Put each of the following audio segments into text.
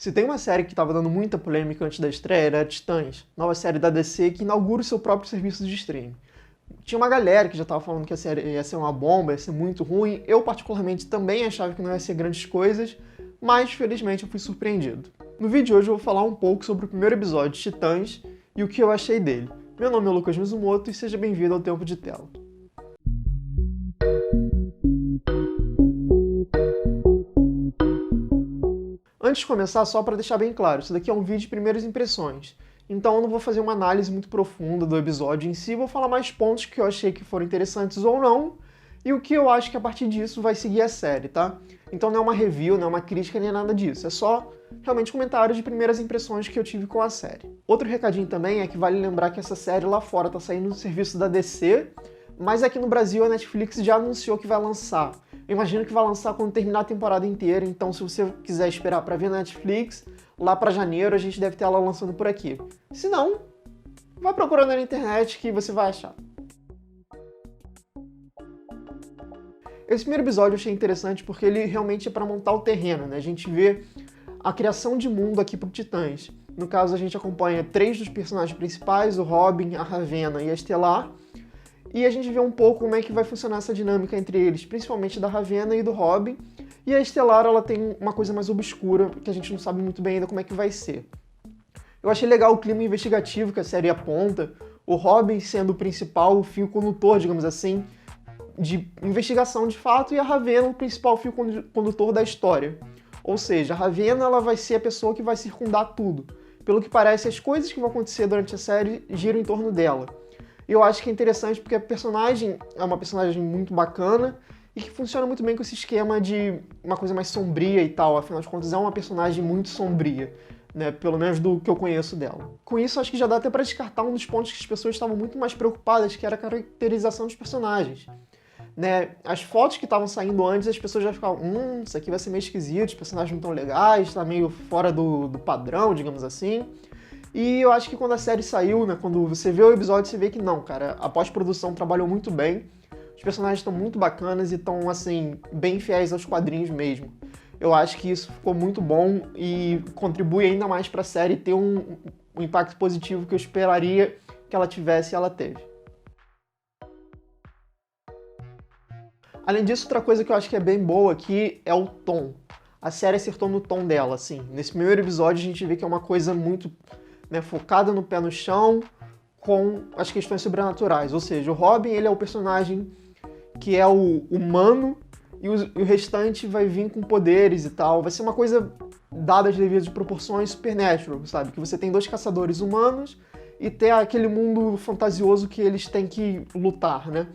Se tem uma série que estava dando muita polêmica antes da estreia, era Titãs, nova série da DC que inaugura o seu próprio serviço de streaming. Tinha uma galera que já estava falando que a série ia ser uma bomba, ia ser muito ruim. Eu, particularmente, também achava que não ia ser grandes coisas, mas, felizmente, eu fui surpreendido. No vídeo de hoje eu vou falar um pouco sobre o primeiro episódio de Titãs e o que eu achei dele. Meu nome é Lucas Mizumoto e seja bem-vindo ao Tempo de Tela. Antes de começar, só para deixar bem claro, isso daqui é um vídeo de primeiras impressões. Então eu não vou fazer uma análise muito profunda do episódio em si, vou falar mais pontos que eu achei que foram interessantes ou não, e o que eu acho que a partir disso vai seguir a série, tá? Então não é uma review, não é uma crítica, nem nada disso, é só realmente comentários de primeiras impressões que eu tive com a série. Outro recadinho também é que vale lembrar que essa série lá fora tá saindo no serviço da DC, mas aqui no Brasil a Netflix já anunciou que vai lançar. Eu imagino que vai lançar quando terminar a temporada inteira, então se você quiser esperar para ver na Netflix, lá para janeiro a gente deve ter ela lançando por aqui. Se não, vai procurando na internet que você vai achar. Esse primeiro episódio eu achei interessante porque ele realmente é para montar o terreno, né? A gente vê a criação de mundo aqui pro Titãs. No caso, a gente acompanha 3 dos personagens principais, o Robin, a Ravena e a Estelar, e a gente vê um pouco como é que vai funcionar essa dinâmica entre eles, principalmente da Ravena e do Robin. E a Estelar, ela tem uma coisa mais obscura, que a gente não sabe muito bem ainda como é que vai ser. Eu achei legal o clima investigativo que a série aponta, o Robin sendo o principal fio condutor, digamos assim, de investigação de fato, e a Ravena o principal fio condutor da história. Ou seja, a Ravena ela vai ser a pessoa que vai circundar tudo. Pelo que parece, as coisas que vão acontecer durante a série giram em torno dela. E eu acho que é interessante porque a personagem é uma personagem muito bacana e que funciona muito bem com esse esquema de uma coisa mais sombria e tal. Afinal de contas, é uma personagem muito sombria, né? Pelo menos do que eu conheço dela. Com isso, acho que já dá até para descartar um dos pontos que as pessoas estavam muito mais preocupadas, que era a caracterização dos personagens. Né? As fotos que estavam saindo antes, as pessoas já ficavam, isso aqui vai ser meio esquisito, os personagens não estão legais, tá meio fora do padrão, digamos assim. E eu acho que quando a série saiu, né, quando você vê o episódio, você vê que não, cara, a pós-produção trabalhou muito bem, os personagens estão muito bacanas e estão, assim, bem fiéis aos quadrinhos mesmo. Eu acho que isso ficou muito bom e contribui ainda mais para a série ter um impacto positivo que eu esperaria que ela tivesse e ela teve. Além disso, outra coisa que eu acho que é bem boa aqui é o tom. A série acertou no tom dela, assim. Nesse primeiro episódio a gente vê que é uma coisa muito, né, focada no pé no chão, com as questões sobrenaturais. Ou seja, o Robin ele é o personagem que é o humano e o restante vai vir com poderes e tal. Vai ser uma coisa dada as devidas proporções Supernatural, sabe? Que você tem 2 caçadores humanos e tem aquele mundo fantasioso que eles têm que lutar, né?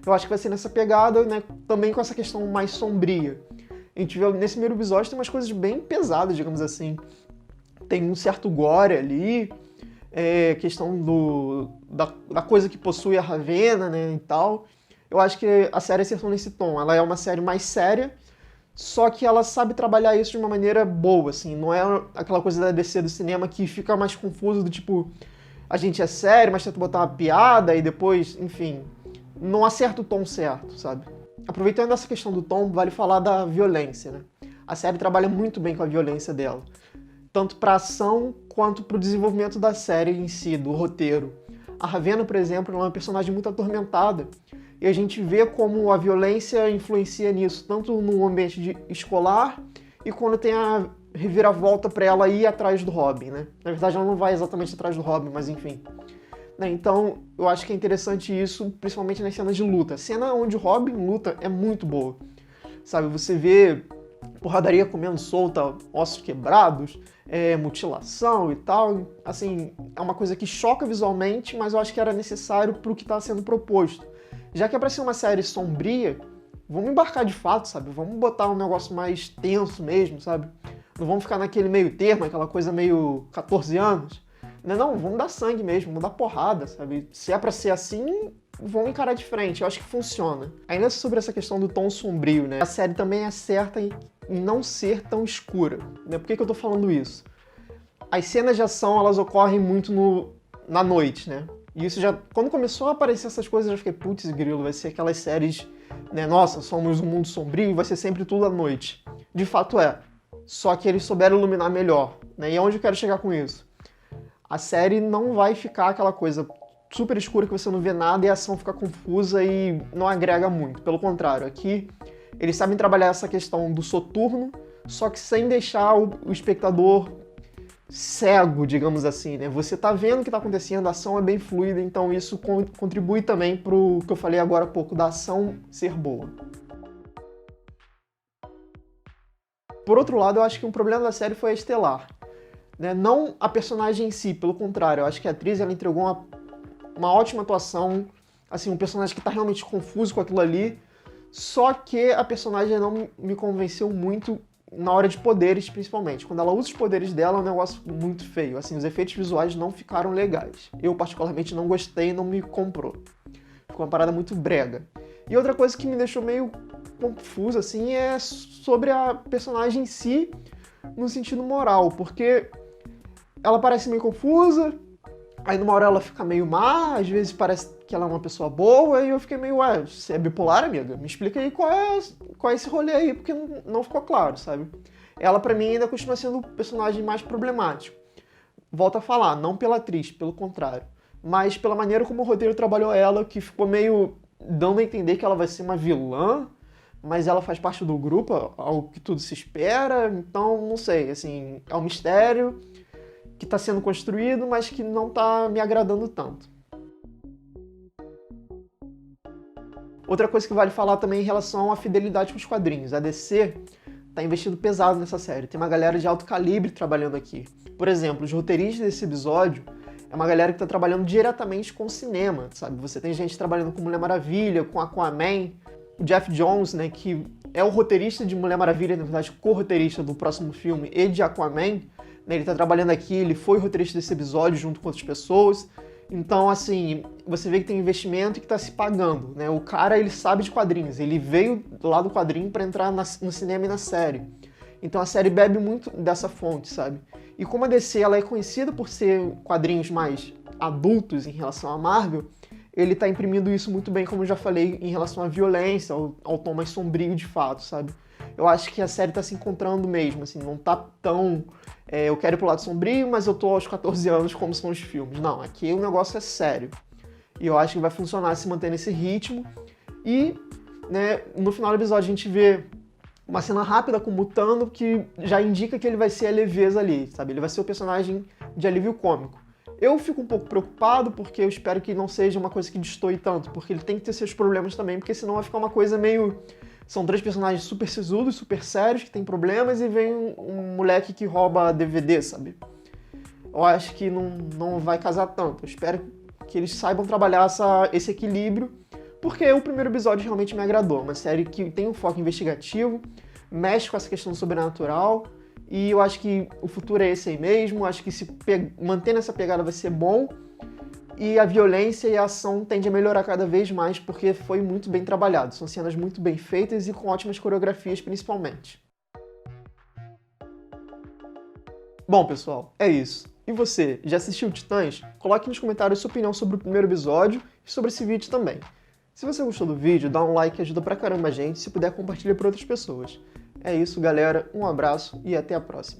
Eu acho que vai ser nessa pegada, né, também com essa questão mais sombria. A gente vê nesse primeiro episódio tem umas coisas bem pesadas, digamos assim. Tem um certo gore ali, questão da coisa que possui a Ravena, né, e tal. Eu acho que a série acertou nesse tom. Ela é uma série mais séria, só que ela sabe trabalhar isso de uma maneira boa, assim. Não é aquela coisa da DC do cinema que fica mais confuso, do tipo, a gente é sério, mas tenta botar uma piada e depois, enfim, não acerta o tom certo, sabe? Aproveitando essa questão do tom, vale falar da violência, né? A série trabalha muito bem com a violência dela, tanto para ação quanto para o desenvolvimento da série em si, do roteiro. A Ravena, por exemplo, é uma personagem muito atormentada, e a gente vê como a violência influencia nisso, tanto no ambiente escolar e quando tem a reviravolta para ela ir atrás do Robin, né? Na verdade, ela não vai exatamente atrás do Robin, mas enfim. Então, eu acho que é interessante isso, principalmente nas cenas de luta. A cena onde o Robin luta é muito boa, sabe? Você vê porradaria comendo solta, ossos quebrados, mutilação e tal. Assim, é uma coisa que choca visualmente, mas eu acho que era necessário pro que está sendo proposto. Já que é pra ser uma série sombria, vamos embarcar de fato, sabe? Vamos botar um negócio mais tenso mesmo, sabe? Não vamos ficar naquele meio termo, aquela coisa meio 14 anos. Não, vamos dar sangue mesmo, vamos dar porrada, sabe? Se é pra ser assim, vamos encarar de frente. Eu acho que funciona. Ainda sobre essa questão do tom sombrio, né? A série também acerta em não ser tão escura, né? Por que eu tô falando isso? As cenas de ação, elas ocorrem muito na noite, né? E isso já... Quando começou a aparecer essas coisas, eu já fiquei, putz, grilo, vai ser aquelas séries, né? Nossa, somos um mundo sombrio, vai ser sempre tudo à noite. De fato é. Só que eles souberam iluminar melhor. né? E aonde eu quero chegar com isso? A série não vai ficar aquela coisa super escura que você não vê nada e a ação fica confusa e não agrega muito. Pelo contrário, aqui eles sabem trabalhar essa questão do soturno, só que sem deixar o espectador cego, digamos assim, né? Você tá vendo o que tá acontecendo, a ação é bem fluida, então isso contribui também pro que eu falei agora há pouco, da ação ser boa. Por outro lado, eu acho que um problema da série foi a Estelar, né? Não a personagem em si, pelo contrário, eu acho que a atriz ela entregou uma ótima atuação, assim, um personagem que tá realmente confuso com aquilo ali, só que a personagem não me convenceu muito na hora de poderes, principalmente. Quando ela usa os poderes dela, é um negócio muito feio. Assim, os efeitos visuais não ficaram legais. Eu, particularmente, não gostei, não me comprou. Ficou uma parada muito brega. E outra coisa que me deixou meio confuso, assim, é sobre a personagem em si, no sentido moral, porque ela parece meio confusa, aí numa hora ela fica meio má, às vezes parece que ela é uma pessoa boa, e eu fiquei meio, ué, você é bipolar, amiga? Me explica aí qual é esse rolê aí, porque não ficou claro, sabe? Ela, pra mim, ainda continua sendo o personagem mais problemático. Volto a falar, não pela atriz, pelo contrário, mas pela maneira como o roteiro trabalhou ela, que ficou meio dando a entender que ela vai ser uma vilã, mas ela faz parte do grupo, ao que tudo se espera, então, não sei, assim, é um mistério que está sendo construído, mas que não está me agradando tanto. Outra coisa que vale falar também em relação à fidelidade com os quadrinhos. A DC está investindo pesado nessa série. Tem uma galera de alto calibre trabalhando aqui. Por exemplo, os roteiristas desse episódio é uma galera que está trabalhando diretamente com o cinema, sabe? Você tem gente trabalhando com Mulher Maravilha, com Aquaman, o Jeff Jones, né, que é o roteirista de Mulher Maravilha, na verdade, co-roteirista do próximo filme e de Aquaman, né, ele tá trabalhando aqui, ele foi roteirista desse episódio junto com outras pessoas. Então, assim, você vê que tem investimento e que tá se pagando, né? O cara, ele sabe de quadrinhos, ele veio lá do quadrinho para entrar no cinema e na série. Então a série bebe muito dessa fonte, sabe? E como a DC ela é conhecida por ser quadrinhos mais adultos em relação à Marvel, ele tá imprimindo isso muito bem, como eu já falei, em relação à violência, ao tom mais sombrio de fato, sabe? Eu acho que a série tá se encontrando mesmo, assim, não tá tão... eu quero ir pro lado sombrio, mas eu tô aos 14 anos como são os filmes. Não, aqui o negócio é sério. E eu acho que vai funcionar se manter nesse ritmo. E, né, no final do episódio a gente vê uma cena rápida com o Mutano que já indica que ele vai ser a leveza ali, sabe? Ele vai ser o personagem de alívio cômico. Eu fico um pouco preocupado porque eu espero que não seja uma coisa que destoie tanto, porque ele tem que ter seus problemas também, porque senão vai ficar uma coisa meio... São três personagens super sisudos, super sérios, que tem problemas, e vem um moleque que rouba DVD, sabe? Eu acho que não vai casar tanto. Eu espero que eles saibam trabalhar esse equilíbrio, porque o primeiro episódio realmente me agradou. Uma série que tem um foco investigativo, mexe com essa questão sobrenatural, e eu acho que o futuro é esse aí mesmo. Acho que se manter nessa pegada vai ser bom. E a violência e a ação tende a melhorar cada vez mais, porque foi muito bem trabalhado. São cenas muito bem feitas e com ótimas coreografias, principalmente. Bom, pessoal, é isso. E você, já assistiu Titãs? Coloque nos comentários sua opinião sobre o primeiro episódio e sobre esse vídeo também. Se você gostou do vídeo, dá um like que ajuda pra caramba a gente. Se puder, compartilha para outras pessoas. É isso, galera. Um abraço e até a próxima.